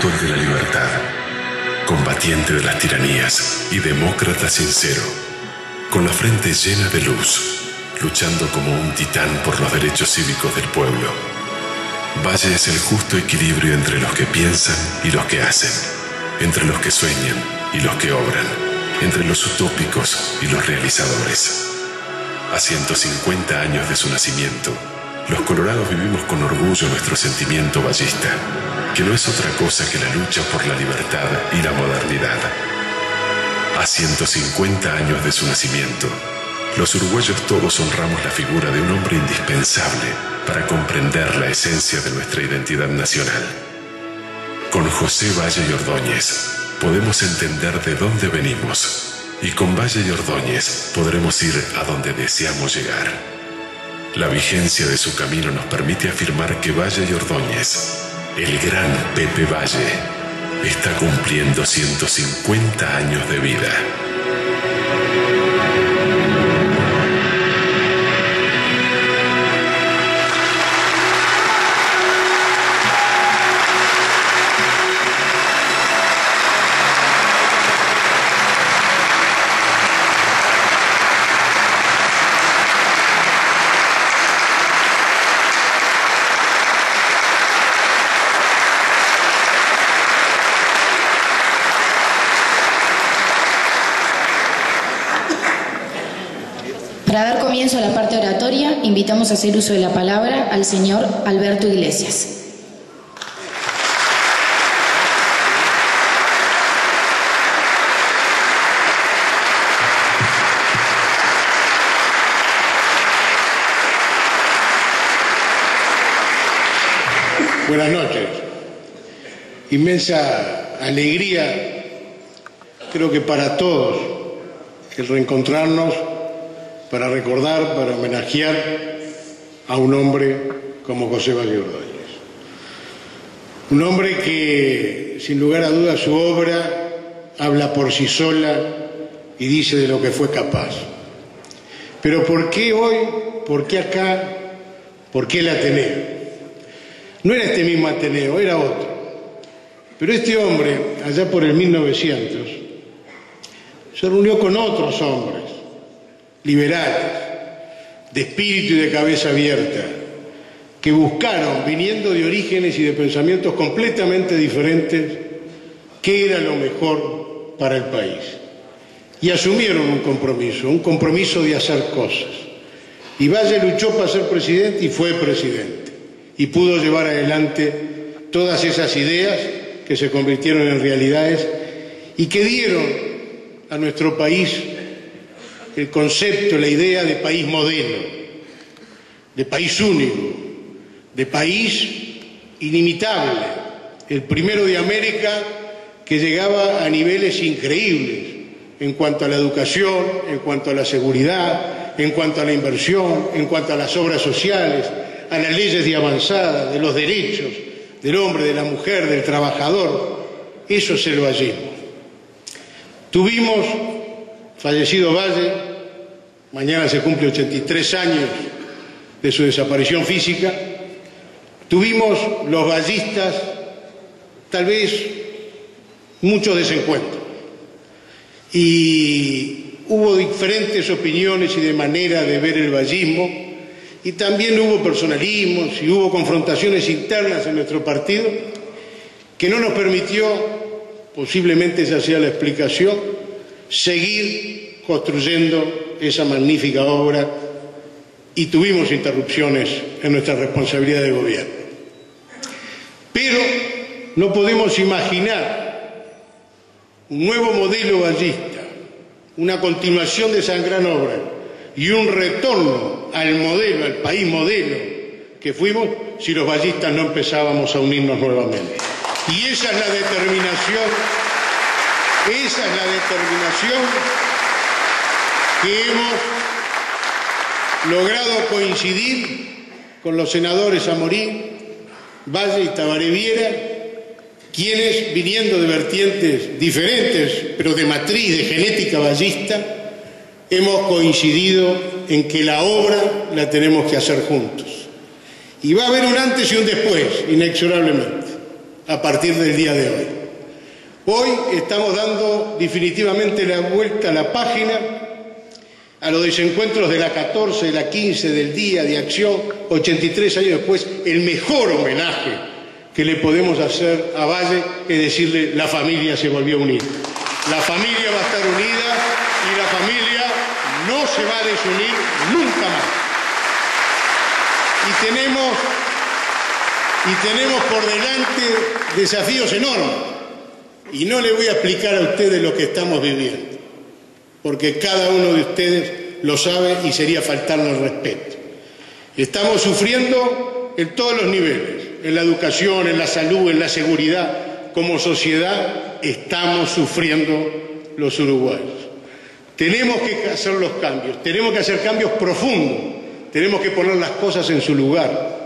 apóstol de la libertad, combatiente de las tiranías y demócrata sincero, con la frente llena de luz, luchando como un titán por los derechos cívicos del pueblo. Valle es el justo equilibrio entre los que piensan y los que hacen, entre los que sueñan y los que obran, entre los utópicos y los realizadores. A 150 años de su nacimiento, los colorados vivimos con orgullo nuestro sentimiento vallista, que no es otra cosa que la lucha por la libertad y la modernidad. A 150 años de su nacimiento, los uruguayos todos honramos la figura de un hombre indispensable para comprender la esencia de nuestra identidad nacional. Con José Valle y Ordóñez podemos entender de dónde venimos, y con Valle y Ordóñez podremos ir a donde deseamos llegar. La vigencia de su camino nos permite afirmar que Valle y Ordóñez, el gran Pepe Valle, está cumpliendo 150 años de vida. Para dar comienzo a la parte oratoria, invitamos a hacer uso de la palabra al señor Alberto Iglesias. Buenas noches. Inmensa alegría, creo que para todos, el reencontrarnos para recordar, para homenajear a un hombre como José Valle Ordóñez. Un hombre que, sin lugar a dudas, su obra habla por sí sola y dice de lo que fue capaz. Pero ¿por qué hoy? ¿Por qué acá? ¿Por qué el Ateneo? No era este mismo Ateneo, era otro. Pero este hombre, allá por el 1900, se reunió con otros hombres liberales, de espíritu y de cabeza abierta, que buscaron, viniendo de orígenes y de pensamientos completamente diferentes, qué era lo mejor para el país. Y asumieron un compromiso de hacer cosas. Y Valle luchó para ser presidente y fue presidente. Y pudo llevar adelante todas esas ideas que se convirtieron en realidades y que dieron a nuestro país el concepto, la idea de país modelo, de país único, de país inimitable, el primero de América que llegaba a niveles increíbles en cuanto a la educación, en cuanto a la seguridad, en cuanto a la inversión, en cuanto a las obras sociales, a las leyes de avanzada, de los derechos del hombre, de la mujer, del trabajador. Eso es el vallismo. Tuvimos, fallecido Valle, mañana se cumple 83 años de su desaparición física, tuvimos los vallistas tal vez muchos desencuentros y hubo diferentes opiniones y de manera de ver el vallismo y también hubo personalismos y hubo confrontaciones internas en nuestro partido que no nos permitió, posiblemente esa sea la explicación, seguir construyendo esa magnífica obra y tuvimos interrupciones en nuestra responsabilidad de gobierno. Pero no podemos imaginar un nuevo modelo vallista, una continuación de esa gran obra y un retorno al modelo, al país modelo que fuimos, si los vallistas no empezábamos a unirnos nuevamente. Y esa es la determinación, que hemos logrado coincidir con los senadores Amorín, Valle y Tabaré Viera, quienes, viniendo de vertientes diferentes, pero de matriz, de genética vallista, hemos coincidido en que la obra la tenemos que hacer juntos. Y va a haber un antes y un después, inexorablemente. a partir del día de hoy. Hoy estamos dando definitivamente la vuelta a la página a los desencuentros de la 14, de la 15, del Día de Acción, 83 años después. El mejor homenaje que le podemos hacer a Valle es decirle: la familia se volvió a unir. La familia va a estar unida y la familia no se va a desunir nunca más. Y tenemos por delante desafíos enormes. Y no le voy a explicar a ustedes lo que estamos viviendo, porque cada uno de ustedes lo sabe y sería faltarle al respeto. Estamos sufriendo en todos los niveles, en la educación, en la salud, en la seguridad. Como sociedad estamos sufriendo los uruguayos. Tenemos que hacer los cambios, tenemos que hacer cambios profundos, tenemos que poner las cosas en su lugar.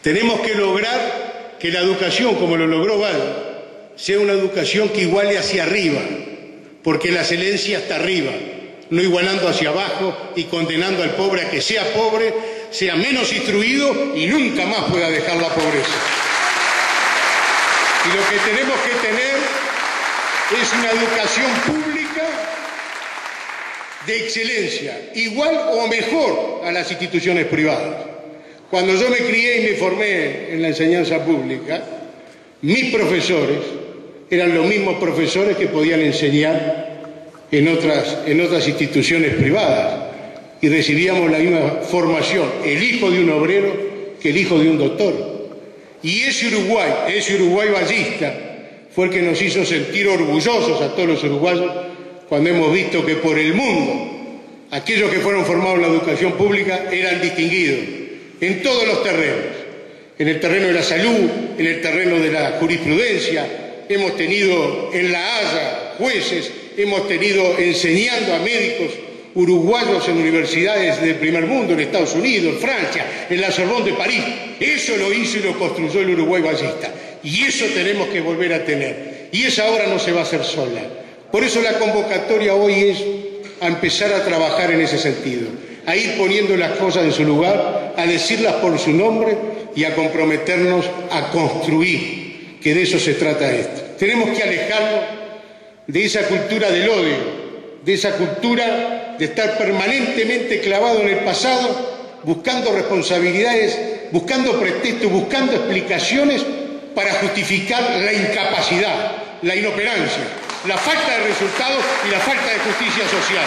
Tenemos que lograr que la educación, como lo logró Valle, sea una educación que iguale hacia arriba, porque la excelencia está arriba, no igualando hacia abajo y condenando al pobre a que sea pobre, sea menos instruido y nunca más pueda dejar la pobreza. Y lo que tenemos que tener es una educación pública de excelencia, igual o mejor a las instituciones privadas. Cuando yo me crié y me formé en la enseñanza pública, mis profesores eran los mismos profesores que podían enseñar en otras instituciones privadas, y recibíamos la misma formación, el hijo de un obrero que el hijo de un doctor. Y ese Uruguay vallista, fue el que nos hizo sentir orgullosos a todos los uruguayos cuando hemos visto que por el mundo aquellos que fueron formados en la educación pública eran distinguidos en todos los terrenos, en el terreno de la salud, en el terreno de la jurisprudencia. Hemos tenido en La Haya jueces, hemos tenido enseñando a médicos uruguayos en universidades del primer mundo, en Estados Unidos, en Francia, en la Sorbonne de París. Eso lo hizo y lo construyó el Uruguay vallista. Y eso tenemos que volver a tener. Y esa obra no se va a hacer sola. Por eso la convocatoria hoy es a empezar a trabajar en ese sentido, a ir poniendo las cosas en su lugar, a decirlas por su nombre y a comprometernos a construir, que de eso se trata esto. Tenemos que alejarnos de esa cultura del odio, de esa cultura de estar permanentemente clavado en el pasado, buscando responsabilidades, buscando pretextos, buscando explicaciones para justificar la incapacidad, la inoperancia, la falta de resultados y la falta de justicia social.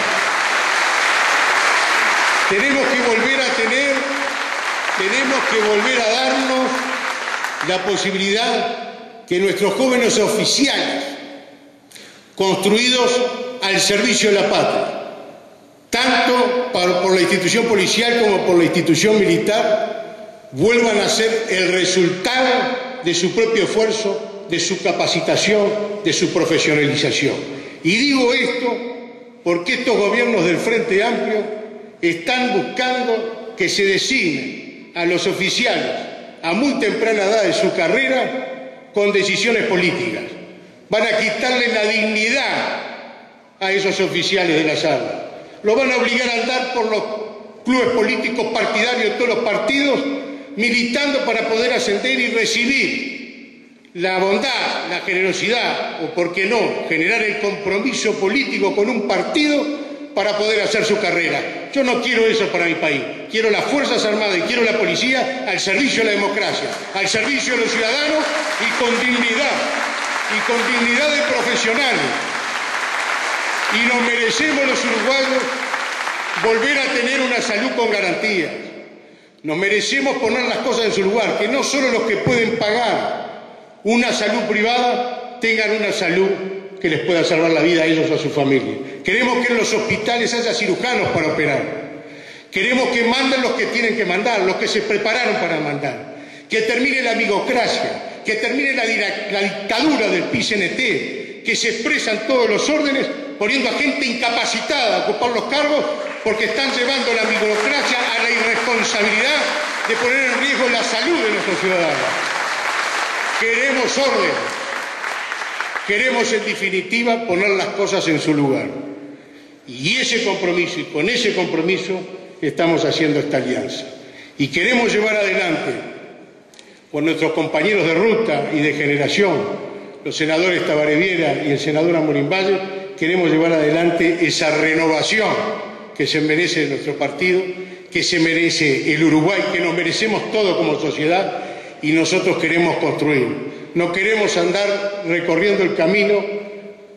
Tenemos que volver a darnos la posibilidad que nuestros jóvenes oficiales, construidos al servicio de la patria, tanto por la institución policial como por la institución militar, vuelvan a ser el resultado de su propio esfuerzo, de su capacitación, de su profesionalización. Y digo esto porque estos gobiernos del Frente Amplio están buscando que se designe a los oficiales a muy temprana edad de su carrera con decisiones políticas. Van a quitarle la dignidad a esos oficiales de las armas. Lo van a obligar a andar por los clubes políticos partidarios de todos los partidos, militando para poder ascender y recibir la bondad, la generosidad, o por qué no, generar el compromiso político con un partido para poder hacer su carrera. Yo no quiero eso para mi país. Quiero las Fuerzas Armadas y quiero la policía al servicio de la democracia, al servicio de los ciudadanos y con dignidad de profesionales. Y nos merecemos los uruguayos volver a tener una salud con garantías. Nos merecemos poner las cosas en su lugar, que no solo los que pueden pagar una salud privada tengan una salud que les pueda salvar la vida a ellos o a su familia. Queremos que en los hospitales haya cirujanos para operar. Queremos que manden los que tienen que mandar, los que se prepararon para mandar. Que termine la amigocracia, que termine la dictadura del PICNT, que se expresan todos los órdenes poniendo a gente incapacitada a ocupar los cargos porque están llevando la amigocracia a la irresponsabilidad de poner en riesgo la salud de nuestros ciudadanos. Queremos orden. Queremos, en definitiva, poner las cosas en su lugar. Y ese compromiso, y con ese compromiso, estamos haciendo esta alianza. Y queremos llevar adelante por nuestros compañeros de ruta y de generación, los senadores Tabaré Viera y el senador Amorín Valle, queremos llevar adelante esa renovación que se merece nuestro partido, que se merece el Uruguay, que nos merecemos todos como sociedad y nosotros queremos construir. No queremos andar recorriendo el camino,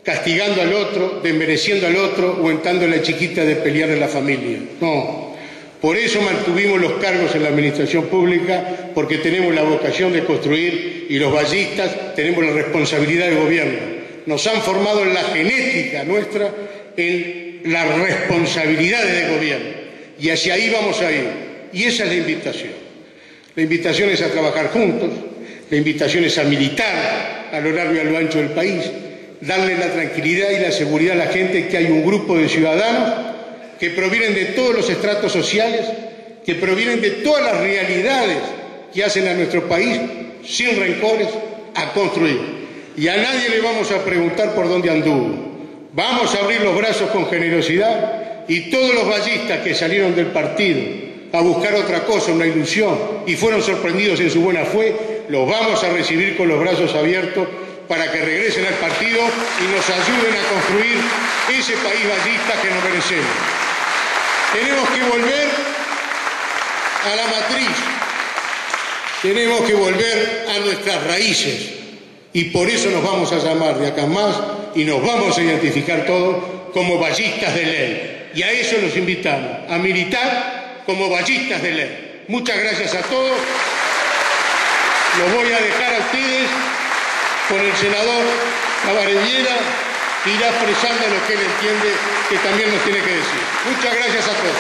castigando al otro, desmereciendo al otro o entrando en la chiquita de pelear en la familia. No. Por eso mantuvimos los cargos en la administración pública, porque tenemos la vocación de construir y los vallistas tenemos la responsabilidad del gobierno. Nos han formado en la genética nuestra, en las responsabilidades del gobierno. Y hacia ahí vamos a ir. Y esa es la invitación. La invitación es a trabajar juntos, la invitación es a militar a lo largo y a lo ancho del país, darle la tranquilidad y la seguridad a la gente que hay un grupo de ciudadanos que provienen de todos los estratos sociales, que provienen de todas las realidades que hacen a nuestro país, sin rencores, a construir. Y a nadie le vamos a preguntar por dónde anduvo. Vamos a abrir los brazos con generosidad y todos los vallistas que salieron del partido a buscar otra cosa, una ilusión, y fueron sorprendidos en su buena fe, los vamos a recibir con los brazos abiertos para que regresen al partido y nos ayuden a construir ese país vallista que nos merecemos. Tenemos que volver a la matriz, tenemos que volver a nuestras raíces y por eso nos vamos a llamar de acá más y nos vamos a identificar todos como vallistas de ley. Y a eso los invitamos, a militar como vallistas de ley. Muchas gracias a todos. Los voy a dejar a ustedes con el senador Tabaré Viera, que irá expresando lo que él entiende que también nos tiene que decir. Muchas gracias a todos.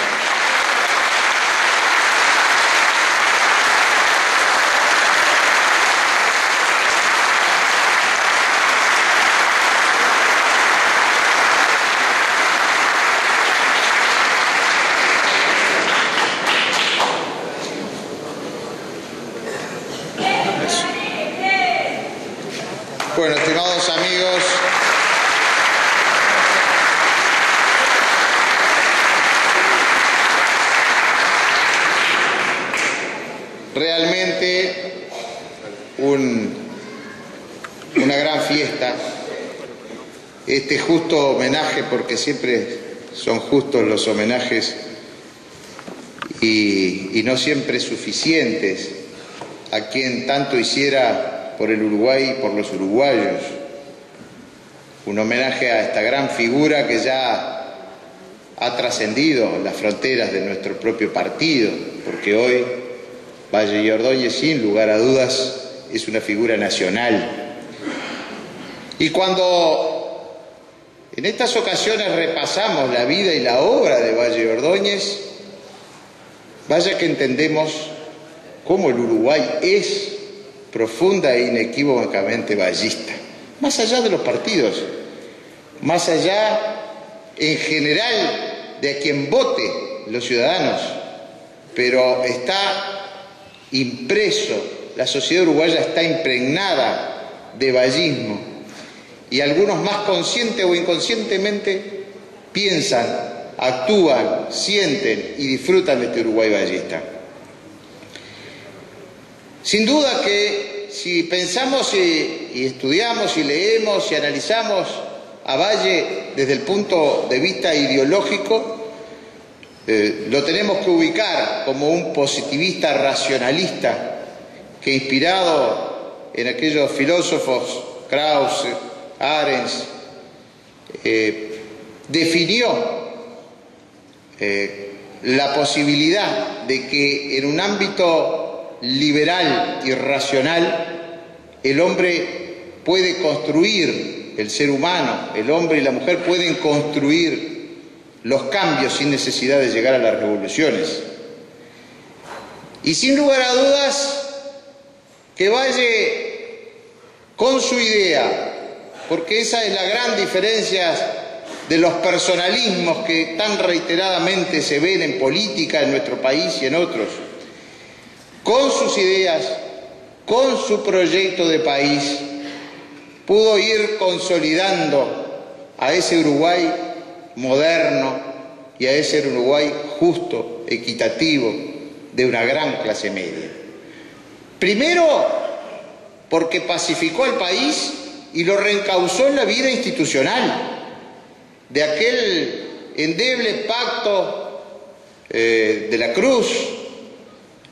Bueno, estimados amigos, realmente una gran fiesta, este justo homenaje, porque siempre son justos los homenajes y no siempre suficientes a quien tanto hiciera por el Uruguay y por los uruguayos. Un homenaje a esta gran figura que ya ha trascendido las fronteras de nuestro propio partido, porque hoy Valle y Ordóñez, sin lugar a dudas, es una figura nacional. Y cuando en estas ocasiones repasamos la vida y la obra de Valle y Ordóñez, vaya que entendemos cómo el Uruguay es profunda e inequívocamente vallista, más allá de los partidos, más allá en general de a quien vote los ciudadanos, pero está impreso, la sociedad uruguaya está impregnada de vallismo y algunos más consciente o inconscientemente piensan, actúan, sienten y disfrutan de este Uruguay vallista. Sin duda que si pensamos y estudiamos y leemos y analizamos a Valle desde el punto de vista ideológico, lo tenemos que ubicar como un positivista racionalista que, inspirado en aquellos filósofos Krauss, Arendt, definió la posibilidad de que en un ámbito liberal y racional el hombre puede construir, el ser humano, el hombre y la mujer pueden construir los cambios sin necesidad de llegar a las revoluciones. Y sin lugar a dudas que Valle, con su idea, porque esa es la gran diferencia de los personalismos que tan reiteradamente se ven en política en nuestro país y en otros, con sus ideas, con su proyecto de país, pudo ir consolidando a ese Uruguay moderno y a ese Uruguay justo, equitativo, de una gran clase media. Primero, porque pacificó al país y lo reencauzó en la vida institucional. De aquel endeble pacto de la Cruz,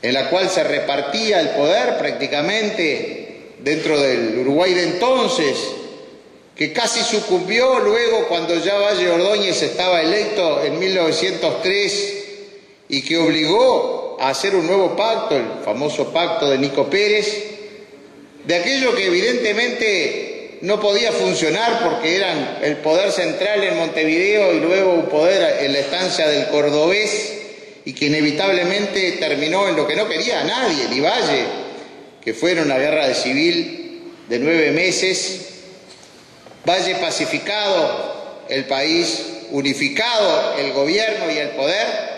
en la cual se repartía el poder prácticamente dentro del Uruguay de entonces, que casi sucumbió luego cuando ya Valle Ordóñez estaba electo en 1903 y que obligó a hacer un nuevo pacto, el famoso pacto de Nico Pérez, de aquello que evidentemente no podía funcionar porque eran el poder central en Montevideo y luego un poder en la estancia del Cordobés, y que inevitablemente terminó en lo que no quería nadie, ni Valle, que fue en una guerra civil de 9 meses. Valle pacificado el país, unificado el gobierno y el poder,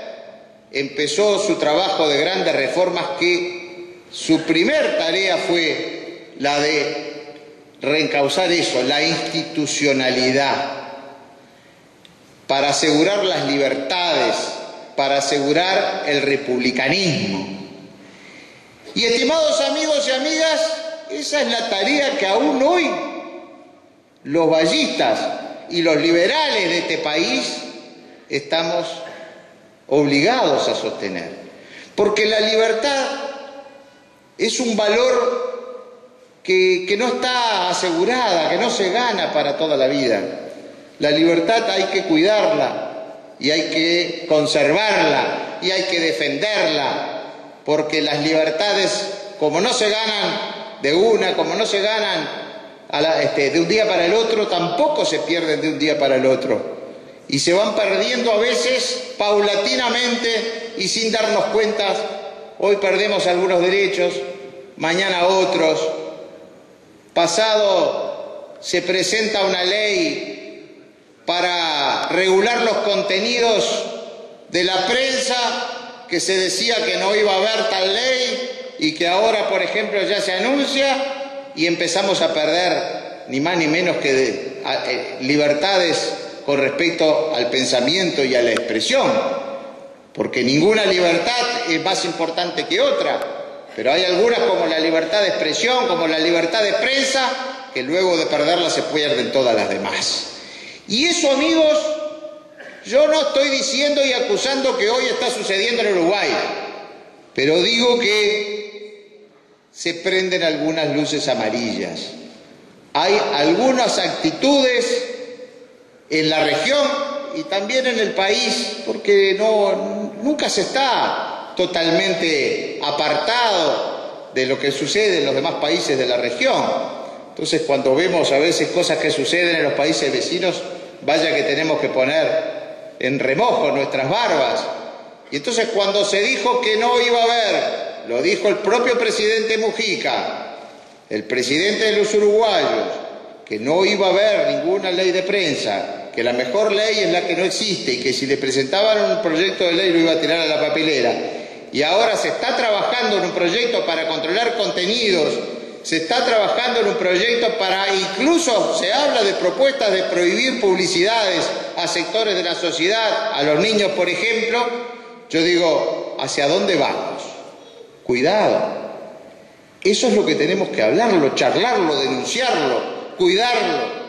empezó su trabajo de grandes reformas, que su primer tarea fue la de reencauzar eso, la institucionalidad, para asegurar las libertades, para asegurar el republicanismo. Y estimados amigos y amigas, esa es la tarea que aún hoy los vallistas y los liberales de este país estamos obligados a sostener. Porque la libertad es un valor que no está asegurada, que no se gana para toda la vida. La libertad hay que cuidarla y hay que conservarla y hay que defenderla, porque las libertades, como no se ganan de una, como no se ganan de un día para el otro, tampoco se pierden de un día para el otro, y se van perdiendo a veces paulatinamente y sin darnos cuenta. Hoy perdemos algunos derechos, mañana otros, pasado se presenta una ley para regular los contenidos de la prensa, que se decía que no iba a haber tal ley y que ahora, por ejemplo, ya se anuncia, y empezamos a perder ni más ni menos que libertades con respecto al pensamiento y a la expresión, porque ninguna libertad es más importante que otra, pero hay algunas, como la libertad de expresión, como la libertad de prensa, que luego de perderla se pierden todas las demás. Y eso, amigos, yo no estoy diciendo y acusando que hoy está sucediendo en Uruguay, pero digo que se prenden algunas luces amarillas. Hay algunas actitudes en la región y también en el país, porque nunca se está totalmente apartado de lo que sucede en los demás países de la región. Entonces, cuando vemos a veces cosas que suceden en los países vecinos, vaya que tenemos que poner en remojo nuestras barbas. Y entonces, cuando se dijo que no iba a haber, lo dijo el propio presidente Mujica, el presidente de los uruguayos, que no iba a haber ninguna ley de prensa, que la mejor ley es la que no existe y que si le presentaban un proyecto de ley lo iba a tirar a la papelera. Y ahora se está trabajando en un proyecto para controlar contenidos, se está trabajando en un proyecto para, incluso se habla de propuestas de prohibir publicidades a sectores de la sociedad, a los niños, por ejemplo. Yo digo, ¿hacia dónde vamos? Cuidado. Eso es lo que tenemos que hablarlo, charlarlo, denunciarlo, cuidarlo.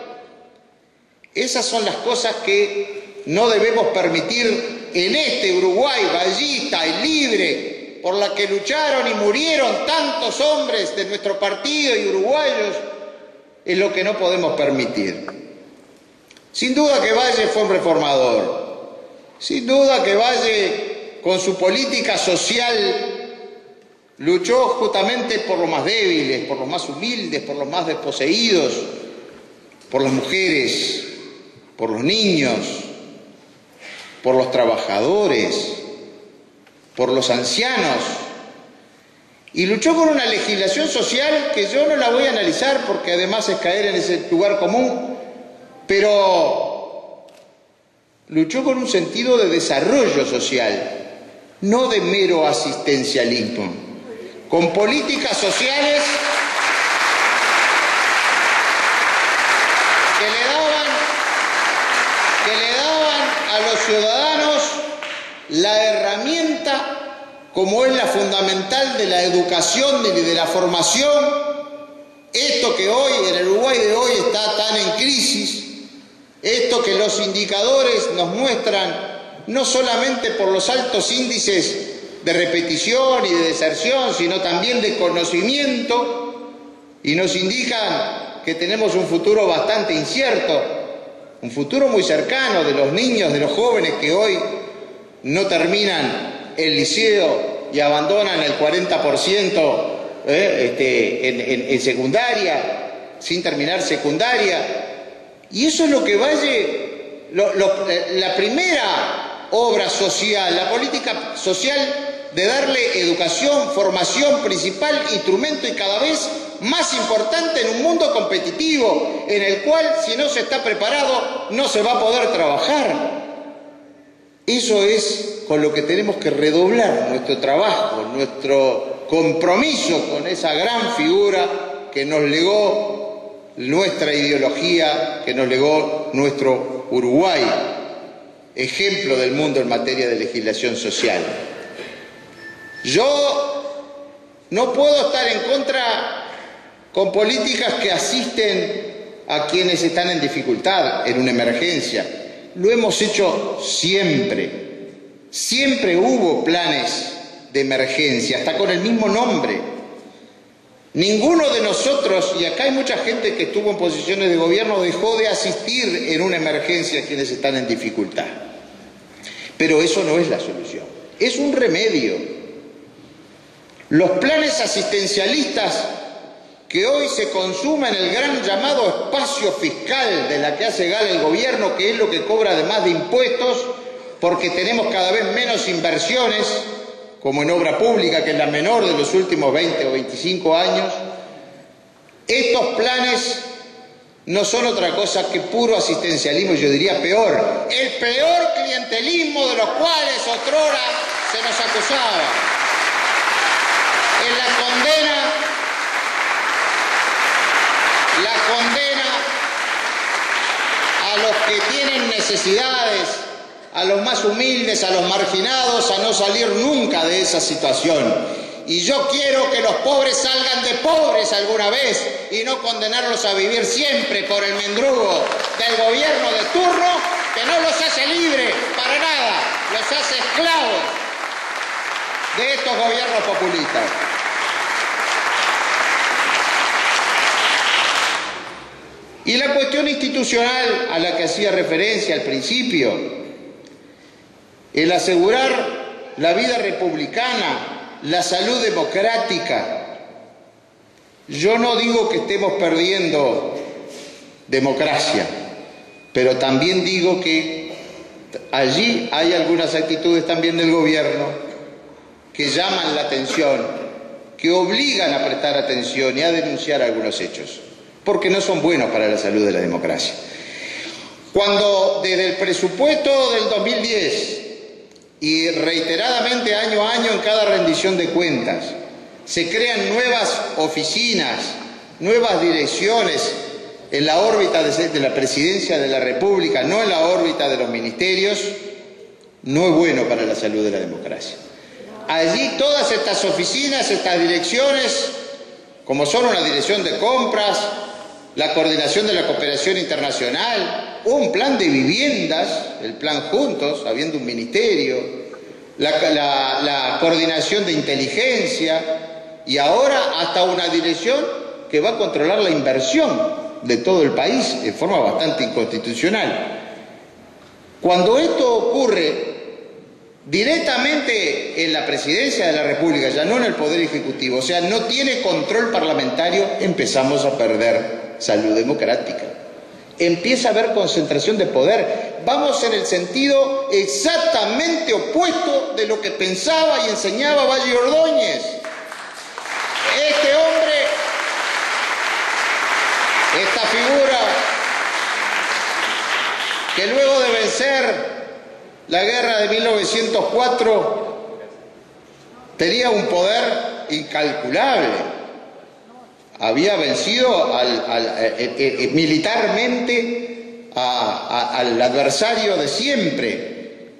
Esas son las cosas que no debemos permitir en este Uruguay vallista y libre, por la que lucharon y murieron tantos hombres de nuestro partido y uruguayos, es lo que no podemos permitir. Sin duda que Valle fue un reformador, sin duda que Valle, con su política social, luchó justamente por los más débiles, por los más humildes, por los más desposeídos, por las mujeres, por los niños, por los trabajadores, por los ancianos, y luchó con una legislación social que yo no la voy a analizar porque además es caer en ese lugar común, pero luchó con un sentido de desarrollo social, no de mero asistencialismo, con políticas sociales que le daban a los ciudadanos la herramienta como es la fundamental de la educación y de la formación, esto que hoy, en el Uruguay de hoy, está tan en crisis, esto que los indicadores nos muestran, no solamente por los altos índices de repetición y de deserción, sino también de conocimiento, y nos indican que tenemos un futuro bastante incierto, un futuro muy cercano de los niños, de los jóvenes que hoy no terminan el liceo y abandonan el 40% en secundaria, sin terminar secundaria. Y eso es lo que la primera obra social, la política social, de darle educación, formación, principal instrumento y cada vez más importante en un mundo competitivo, en el cual si no se está preparado no se va a poder trabajar. Eso es con lo que tenemos que redoblar nuestro trabajo, nuestro compromiso con esa gran figura que nos legó nuestra ideología, que nos legó nuestro Uruguay, ejemplo del mundo en materia de legislación social. Yo no puedo estar en contra con políticas que asisten a quienes están en dificultad, en una emergencia. Lo hemos hecho siempre. Siempre hubo planes de emergencia, hasta con el mismo nombre. Ninguno de nosotros, y acá hay mucha gente que estuvo en posiciones de gobierno, dejó de asistir en una emergencia a quienes están en dificultad. Pero eso no es la solución, es un remedio. Los planes asistencialistas que hoy se consumen en el gran llamado espacio fiscal de la que hace gala el gobierno, que es lo que cobra además de impuestos, porque tenemos cada vez menos inversiones, como en obra pública, que es la menor de los últimos 20 o 25 años, estos planes no son otra cosa que puro asistencialismo, yo diría peor, el peor clientelismo de los cuales otrora se nos acusaba. En la condena a los que tienen necesidades, a los más humildes, a los marginados, a no salir nunca de esa situación. Y yo quiero que los pobres salgan de pobres alguna vez y no condenarlos a vivir siempre por el mendrugo del gobierno de turno, que no los hace libres para nada, los hace esclavos de estos gobiernos populistas. Y la cuestión institucional a la que hacía referencia al principio, el asegurar la vida republicana, la salud democrática. Yo no digo que estemos perdiendo democracia, pero también digo que allí hay algunas actitudes también del gobierno que llaman la atención, que obligan a prestar atención y a denunciar algunos hechos, porque no son buenos para la salud de la democracia. Cuando desde el presupuesto del 2010 y reiteradamente año a año en cada rendición de cuentas se crean nuevas oficinas, nuevas direcciones en la órbita de la Presidencia de la República, no en la órbita de los ministerios, no es bueno para la salud de la democracia. Allí todas estas oficinas, estas direcciones, como son una dirección de compras, la coordinación de la cooperación internacional, un plan de viviendas, el plan Juntos, habiendo un ministerio, la coordinación de inteligencia y ahora hasta una dirección que va a controlar la inversión de todo el país en forma bastante inconstitucional. Cuando esto ocurre directamente en la Presidencia de la República, ya no en el Poder Ejecutivo, o sea, no tiene control parlamentario, empezamos a perder salud democrática. Empieza a haber concentración de poder. Vamos en el sentido exactamente opuesto de lo que pensaba y enseñaba Valle Ordóñez. Este hombre, esta figura, que luego de vencer la guerra de 1904 tenía un poder incalculable. Había vencido militarmente al adversario de siempre.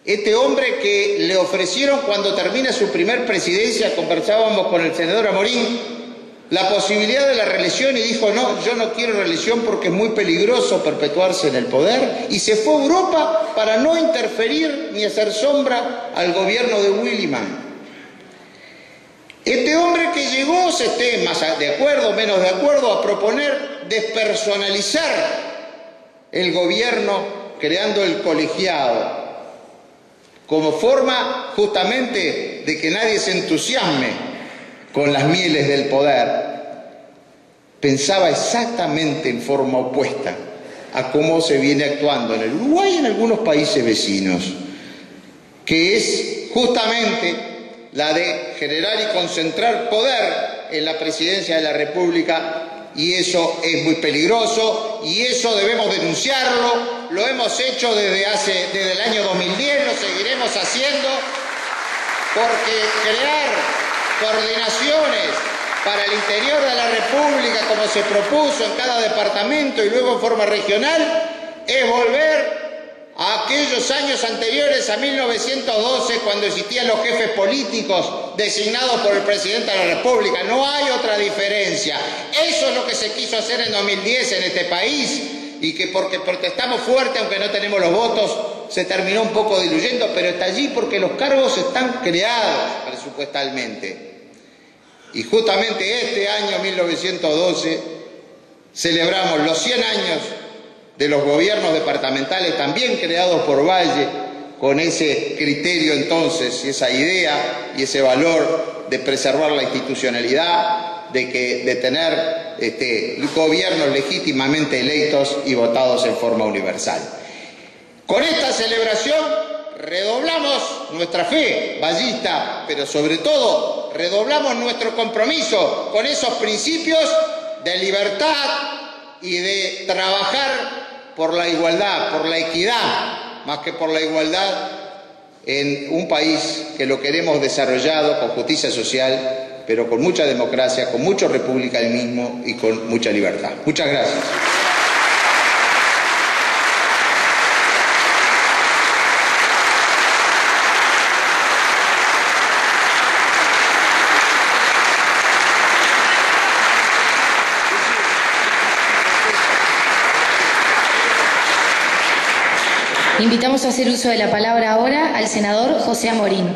Este hombre que le ofrecieron cuando termina su primer presidencia, conversábamos con el senador Amorín, la posibilidad de la reelección y dijo, no, yo no quiero reelección porque es muy peligroso perpetuarse en el poder, y se fue a Europa para no interferir ni hacer sombra al gobierno de Williman. Este hombre que llegó, se esté más de acuerdo o menos de acuerdo, a proponer despersonalizar el gobierno creando el colegiado, como forma justamente de que nadie se entusiasme con las mieles del poder, pensaba exactamente en forma opuesta a cómo se viene actuando en el Uruguay y en algunos países vecinos, que es justamente la de generar y concentrar poder en la presidencia de la República, y eso es muy peligroso y eso debemos denunciarlo. Lo hemos hecho desde el año 2010, lo seguiremos haciendo, porque crear coordinaciones para el interior de la República, como se propuso en cada departamento y luego en forma regional, es volver a aquellos años anteriores a 1912, cuando existían los jefes políticos designados por el presidente de la República. No hay otra diferencia. Eso es lo que se quiso hacer en 2010 en este país, y que porque protestamos fuerte, aunque no tenemos los votos, se terminó un poco diluyendo, pero está allí porque los cargos están creados presupuestalmente. Y justamente este año 1912 celebramos los 100 años de los gobiernos departamentales, también creados por Valle, con ese criterio entonces, y esa idea y ese valor de preservar la institucionalidad, de tener gobiernos legítimamente electos y votados en forma universal. Con esta celebración redoblamos nuestra fe vallista, pero sobre todo redoblamos nuestro compromiso con esos principios de libertad y de trabajar por la igualdad, por la equidad, más que por la igualdad, en un país que lo queremos desarrollado con justicia social, pero con mucha democracia, con mucho republicanismo y con mucha libertad. Muchas gracias. Invitamos a hacer uso de la palabra ahora al senador José Amorín.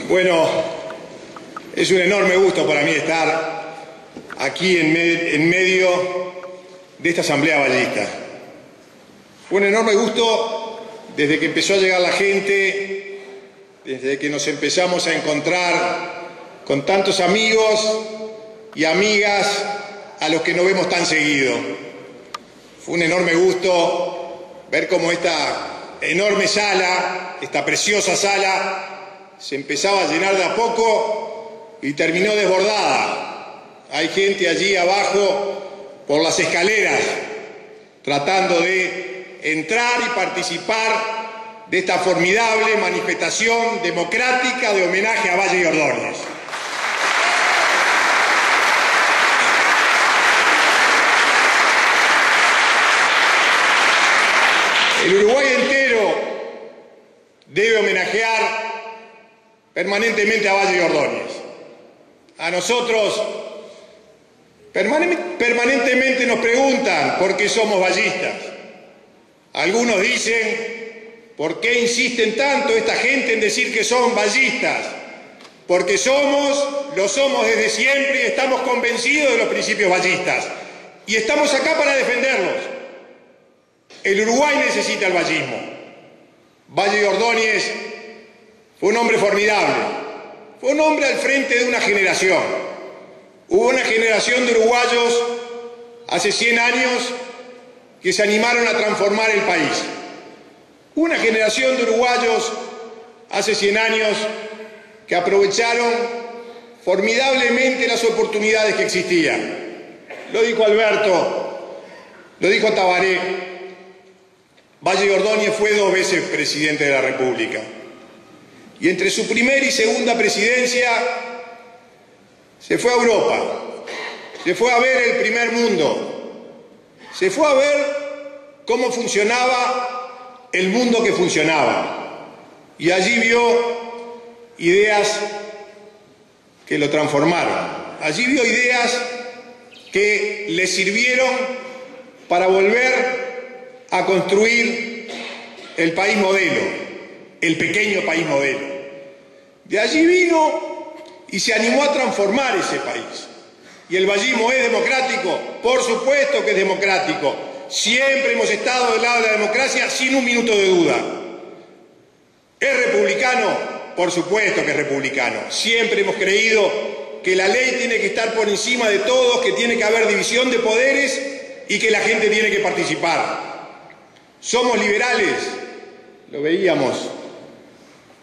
Bueno, es un enorme gusto para mí estar aquí en medio de esta asamblea vallista. Fue un enorme gusto desde que empezó a llegar la gente, desde que nos empezamos a encontrar con tantos amigos y amigas a los que no vemos tan seguido. Fue un enorme gusto ver cómo esta enorme sala, esta preciosa sala, se empezaba a llenar de a poco y terminó desbordada. Hay gente allí abajo por las escaleras tratando de entrar y participar de esta formidable manifestación democrática de homenaje a Valle y Ordóñez. El Uruguay entero debe homenajear permanentemente a Valle y Ordóñez. A nosotros permanentemente nos preguntan por qué somos vallistas. Algunos dicen: ¿por qué insisten tanto esta gente en decir que son vallistas? Porque lo somos desde siempre y estamos convencidos de los principios vallistas. Y estamos acá para defenderlos. El Uruguay necesita el vallismo. Valle y Ordóñez fue un hombre formidable. Fue un hombre al frente de una generación. Hubo una generación de uruguayos hace 100 años que se animaron a transformar el país. Una generación de uruguayos hace 100 años que aprovecharon formidablemente las oportunidades que existían. Lo dijo Alberto, lo dijo Tabaré. Valle y Ordóñez fue 2 veces presidente de la República. Y entre su primera y segunda presidencia se fue a Europa, se fue a ver el primer mundo, se fue a ver cómo funcionaba el mundo que funcionaba, y allí vio ideas que lo transformaron, allí vio ideas que le sirvieron para volver a construir el país modelo, el pequeño país modelo. De allí vino y se animó a transformar ese país. ¿Y el vallismo es democrático? Por supuesto que es democrático. Siempre hemos estado del lado de la democracia sin un minuto de duda. ¿Es republicano? Por supuesto que es republicano. Siempre hemos creído que la ley tiene que estar por encima de todos, que tiene que haber división de poderes y que la gente tiene que participar. Somos liberales, lo veíamos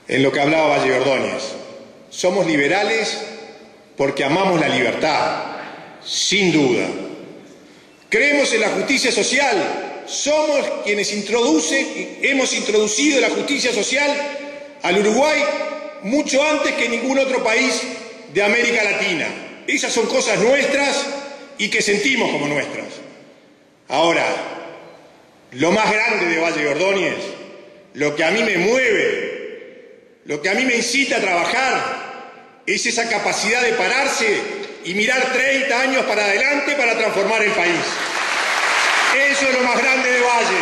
en lo que hablaba Valle Ordóñez. Somos liberales porque amamos la libertad, sin duda. Creemos en la justicia social, somos quienes hemos introducido la justicia social al Uruguay mucho antes que ningún otro país de América Latina. Esas son cosas nuestras y que sentimos como nuestras. Ahora, lo más grande de Valle Ordóñez, lo que a mí me mueve, lo que a mí me incita a trabajar, es esa capacidad de pararse y mirar 30 años para adelante para transformar el país. Eso es lo más grande de Valle.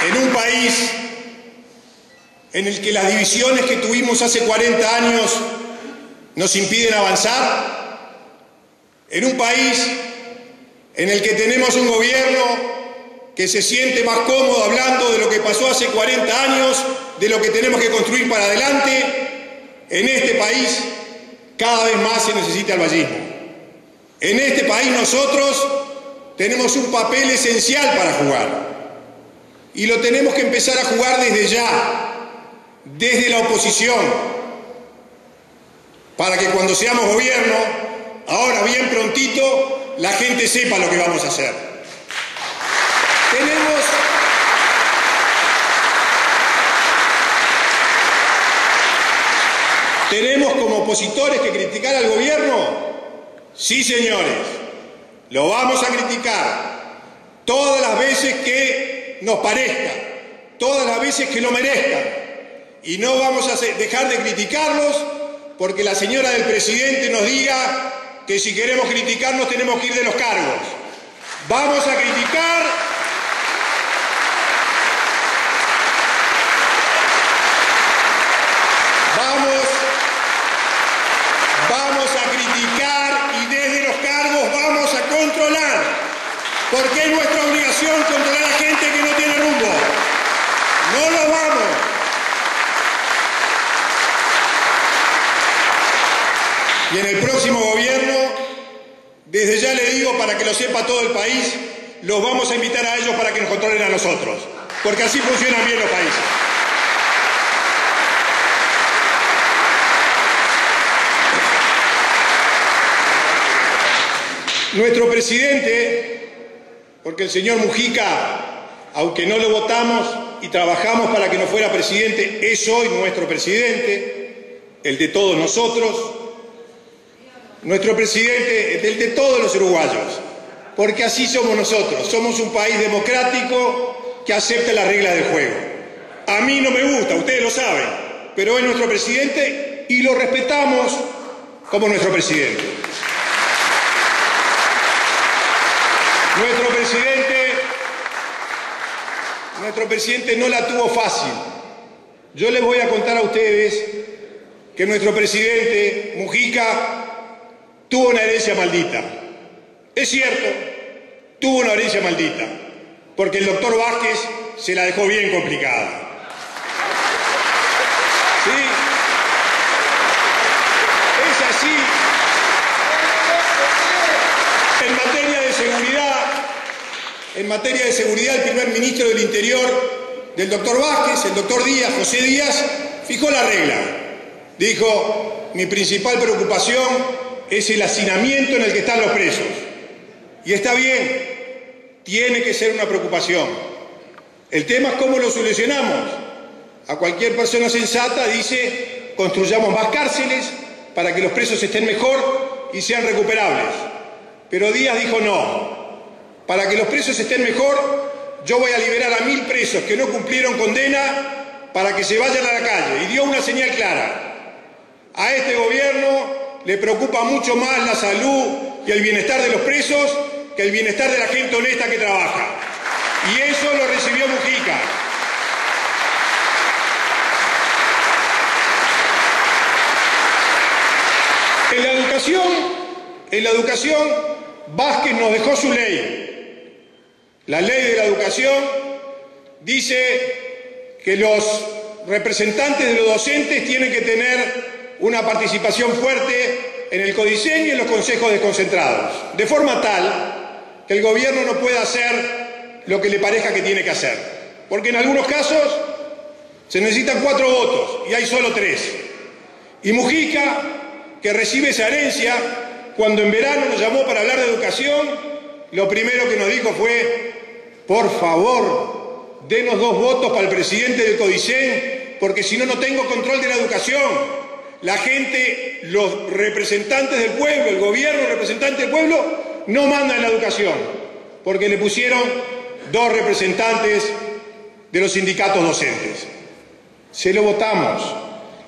En un país en el que las divisiones que tuvimos hace 40 años nos impiden avanzar, en un país en el que tenemos un gobierno que se siente más cómodo hablando de lo que pasó hace 40 años, de lo que tenemos que construir para adelante, en este país cada vez más se necesita el vallismo. En este país nosotros tenemos un papel esencial para jugar. Y lo tenemos que empezar a jugar desde ya, desde la oposición, para que cuando seamos gobierno, ahora bien prontito, la gente sepa lo que vamos a hacer. ¿Tenemos como opositores que criticar al gobierno? Sí, señores, lo vamos a criticar todas las veces que nos parezca, todas las veces que lo merezcan, y no vamos a dejar de criticarlos porque la señora del presidente nos diga que si queremos criticarnos tenemos que ir de los cargos. Vamos a criticar y desde los cargos vamos a controlar, porque es nuestra obligación controlar a gente que no tiene rumbo. No nos vamos. Y en el próximo gobierno, desde ya le digo, para que lo sepa todo el país, los vamos a invitar a ellos para que nos controlen a nosotros, porque así funcionan bien los países. Nuestro presidente, porque el señor Mujica, aunque no lo votamos y trabajamos para que no fuera presidente, es hoy nuestro presidente, el de todos nosotros. Nuestro presidente es el de todos los uruguayos, porque así somos nosotros. Somos un país democrático que acepta las reglas del juego. A mí no me gusta, ustedes lo saben, pero es nuestro presidente y lo respetamos como nuestro presidente. Nuestro presidente no la tuvo fácil. Yo les voy a contar a ustedes que nuestro presidente, Mujica, tuvo una herencia maldita. Es cierto, tuvo una herencia maldita, porque el doctor Vázquez se la dejó bien complicada. Sí, es así. En materia de seguridad, el primer ministro del Interior del doctor Vázquez, el doctor Díaz, José Díaz, fijó la regla. Dijo, mi principal preocupación es el hacinamiento en el que están los presos. Y está bien, tiene que ser una preocupación. El tema es cómo lo solucionamos. a cualquier persona sensata dice: construyamos más cárceles para que los presos estén mejor y sean recuperables. Pero Díaz dijo: no, para que los presos estén mejor, yo voy a liberar a 1000 presos que no cumplieron condena para que se vayan a la calle. Y dio una señal clara: a este gobierno le preocupa mucho más la salud y el bienestar de los presos que el bienestar de la gente honesta que trabaja. Y eso lo recibió Mujica. En la educación, Vázquez nos dejó su ley. La ley de la educación dice que los representantes de los docentes tienen que tener una participación fuerte en el codiseño y en los consejos desconcentrados, de forma tal que el gobierno no pueda hacer lo que le parezca que tiene que hacer, porque en algunos casos se necesitan 4 votos y hay solo 3. Y Mujica, que recibe esa herencia, cuando en verano nos llamó para hablar de educación, lo primero que nos dijo fue: por favor, denos 2 votos para el presidente del Codicen, porque si no, no tengo control de la educación. La gente, los representantes del pueblo, el gobierno representante del pueblo, no manda en la educación, porque le pusieron 2 representantes de los sindicatos docentes. Se lo votamos,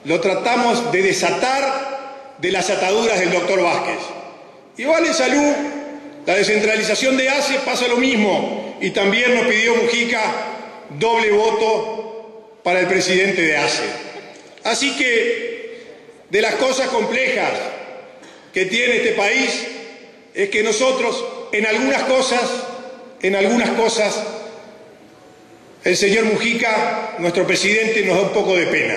lo tratamos de desatar de las ataduras del doctor Vázquez. Igual en salud, la descentralización de ACE pasa lo mismo, y también nos pidió Mujica doble voto para el presidente de ACE. Así que, de las cosas complejas que tiene este país, es que nosotros, en algunas cosas, el señor Mujica, nuestro presidente, nos da un poco de pena.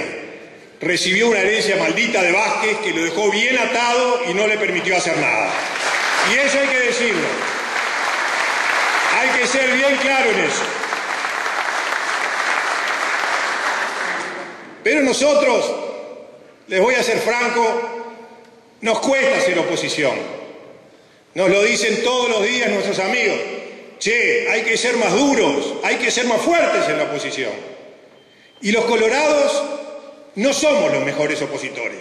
Recibió una herencia maldita de Vázquez que lo dejó bien atado y no le permitió hacer nada. Y eso hay que decirlo. Hay que ser bien claro en eso. Pero nosotros, les voy a ser franco, nos cuesta ser oposición. Nos lo dicen todos los días nuestros amigos. Che, hay que ser más duros, hay que ser más fuertes en la oposición. Y los colorados no somos los mejores opositores,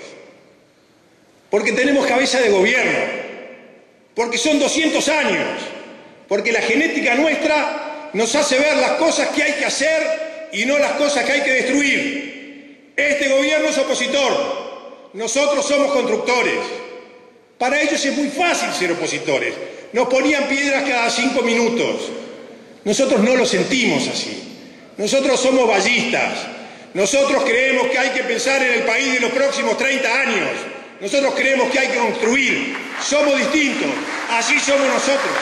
porque tenemos cabeza de gobierno, porque son 200 años, porque la genética nuestra nos hace ver las cosas que hay que hacer y no las cosas que hay que destruir. Este gobierno es opositor, nosotros somos constructores. Para ellos es muy fácil ser opositores, nos ponían piedras cada 5 minutos. Nosotros no lo sentimos así, nosotros somos vallistas. Nosotros creemos que hay que pensar en el país de los próximos 30 años. Nosotros creemos que hay que construir. Somos distintos. Así somos nosotros.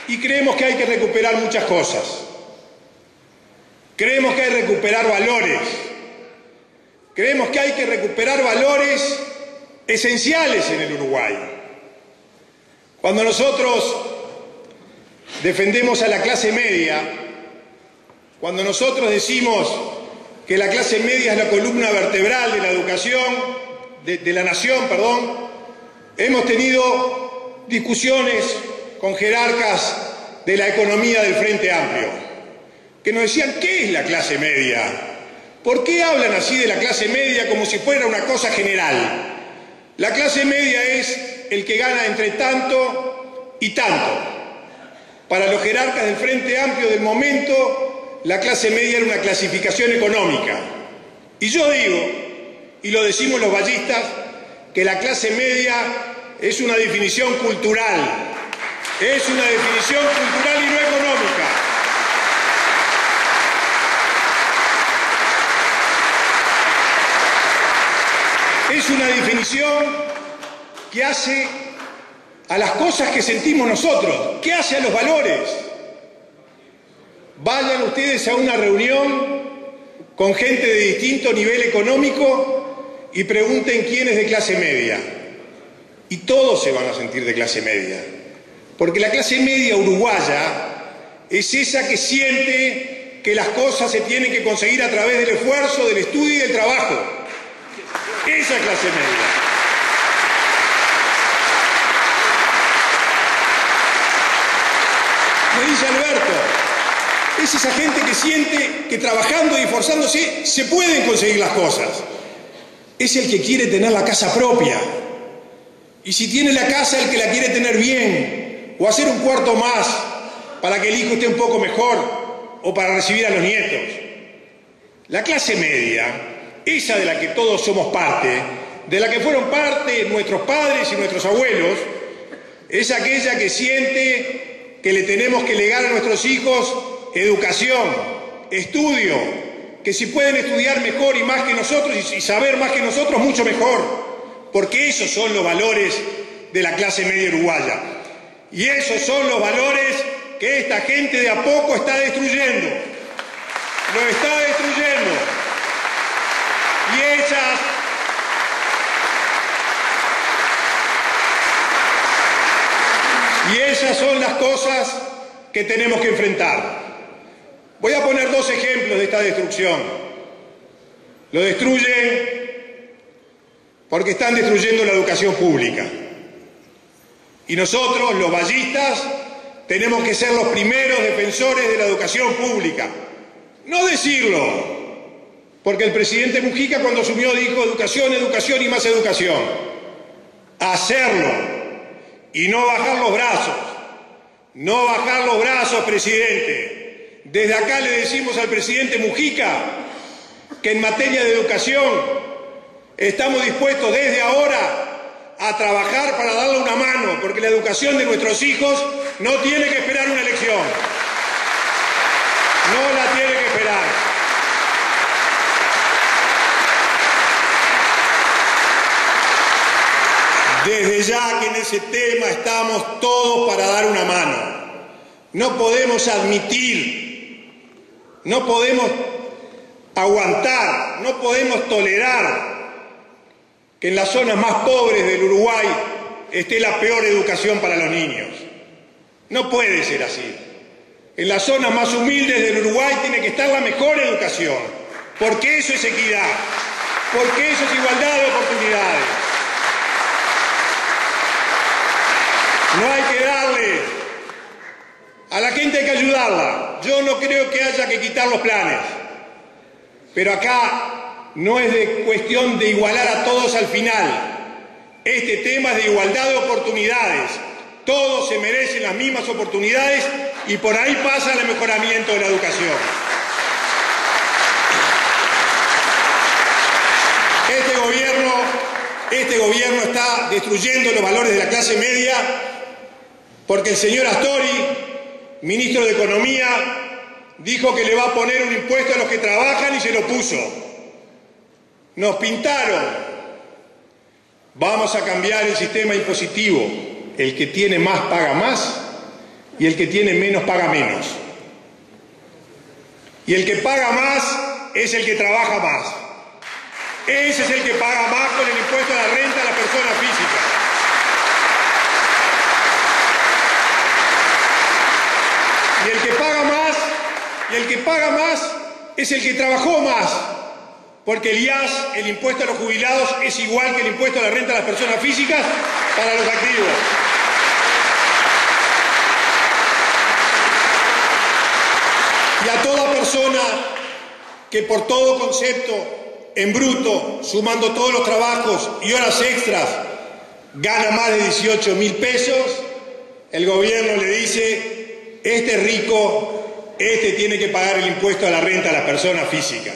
Y creemos que hay que recuperar muchas cosas. Creemos que hay que recuperar valores. Creemos que hay que recuperar valores esenciales en el Uruguay. Cuando nosotros defendemos a la clase media, cuando nosotros decimos que la clase media es la columna vertebral de la educación, de la nación, hemos tenido discusiones con jerarcas de la economía del Frente Amplio, que nos decían: ¿qué es la clase media? ¿Por qué hablan así de la clase media como si fuera una cosa general? La clase media es el que gana entre tanto y tanto. Para los jerarcas del Frente Amplio del momento, la clase media era una clasificación económica. Y yo digo, y lo decimos los vallistas, que la clase media es una definición cultural. Es una definición cultural y no económica. Es una definición que hace a las cosas que sentimos nosotros, que hace a los valores. Vayan ustedes a una reunión con gente de distinto nivel económico y pregunten quién es de clase media. Y todos se van a sentir de clase media. Porque la clase media uruguaya es esa que siente que las cosas se tienen que conseguir a través del esfuerzo, del estudio y del trabajo. Esa clase media. dice Alberto, es esa gente que siente que trabajando y esforzándose se pueden conseguir las cosas. Es el que quiere tener la casa propia. Y si tiene la casa, el que la quiere tener bien, o hacer un cuarto más para que el hijo esté un poco mejor, o para recibir a los nietos. La clase media, esa de la que todos somos parte, de la que fueron parte nuestros padres y nuestros abuelos, es aquella que siente que le tenemos que legar a nuestros hijos educación, estudio, que si pueden estudiar mejor y más que nosotros y saber más que nosotros, mucho mejor. Porque esos son los valores de la clase media uruguaya. Y esos son los valores que esta gente de a poco está destruyendo. Lo está destruyendo. Y esas son las cosas que tenemos que enfrentar. Voy a poner dos ejemplos de esta destrucción. Lo destruyen porque están destruyendo la educación pública. Y nosotros, los vallistas, tenemos que ser los primeros defensores de la educación pública. No decirlo, porque el presidente Mujica cuando asumió dijo educación, educación y más educación. Hacerlo y no bajar los brazos. No bajar los brazos, presidente. Desde acá le decimos al presidente Mujica que en materia de educación estamos dispuestos desde ahora a trabajar para darle una mano, porque la educación de nuestros hijos no tiene que esperar una elección. No la tiene que esperar. Desde ya que en ese tema estamos todos para dar una mano. No podemos admitir, no podemos aguantar, no podemos tolerar que en las zonas más pobres del Uruguay esté la peor educación para los niños. No puede ser así. En las zonas más humildes del Uruguay tiene que estar la mejor educación, porque eso es equidad, porque eso es igualdad de oportunidades. No hay que darle, a la gente hay que ayudarla. Yo no creo que haya que quitar los planes, pero acá no es de cuestión de igualar a todos al final. Este tema es de igualdad de oportunidades. Todos se merecen las mismas oportunidades y por ahí pasa el mejoramiento de la educación. Este gobierno está destruyendo los valores de la clase media porque el señor Astori, ministro de Economía, dijo que le va a poner un impuesto a los que trabajan y se lo puso. Nos pintaron. Vamos a cambiar el sistema impositivo. El que tiene más paga más y el que tiene menos paga menos. Y el que paga más es el que trabaja más. Ese es el que paga más con el impuesto a la renta a las personas físicas. Y el que paga más es el que trabajó más. Porque el IAS, el impuesto a los jubilados, es igual que el impuesto a la renta a las personas físicas para los activos. Y a toda persona que por todo concepto, en bruto, sumando todos los trabajos y horas extras, gana más de 18.000 pesos, el gobierno le dice, este es rico, este tiene que pagar el impuesto a la renta a las personas físicas.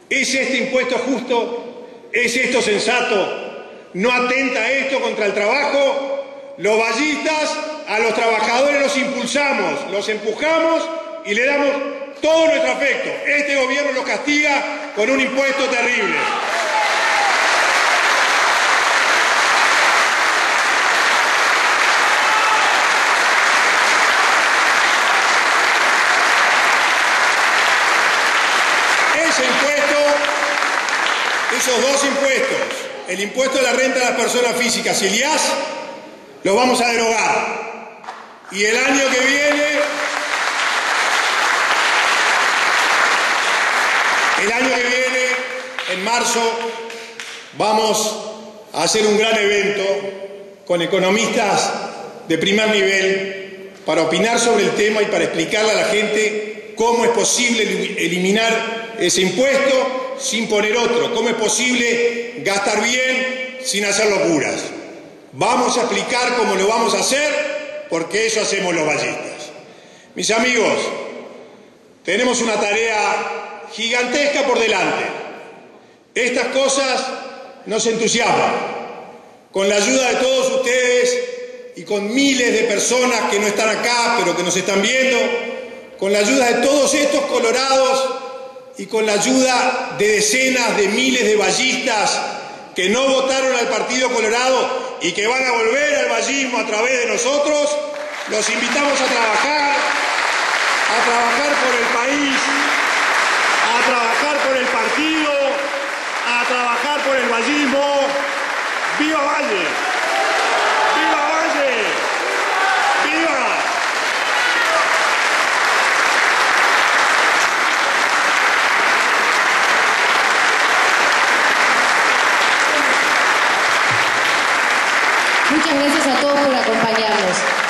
¿Es este impuesto justo? ¿Es esto sensato? ¿No atenta esto contra el trabajo? Los vallistas a los trabajadores los impulsamos, los empujamos y le damos todo nuestro afecto. Este gobierno los castiga con un impuesto terrible. Ese impuesto, esos dos impuestos, el impuesto a la renta de las personas físicas y el IAS, los vamos a derogar. Y el año que viene, en marzo, vamos a hacer un gran evento con economistas de primer nivel para opinar sobre el tema y para explicarle a la gente cómo es posible eliminar ese impuesto sin poner otro, cómo es posible gastar bien sin hacer locuras. Vamos a explicar cómo lo vamos a hacer, porque eso hacemos los vallistas. Mis amigos, tenemos una tarea gigantesca por delante. Estas cosas nos entusiasman. Con la ayuda de todos ustedes y con miles de personas que no están acá, pero que nos están viendo, con la ayuda de todos estos colorados y con la ayuda de decenas de miles de vallistas que no votaron al Partido Colorado y que van a volver al vallismo a través de nosotros, los invitamos a trabajar por el país, a trabajar por el partido, a trabajar por el vallismo. ¡Viva Valle! ¡Viva Valle! ¡Viva! Muchas gracias a todos por acompañarnos.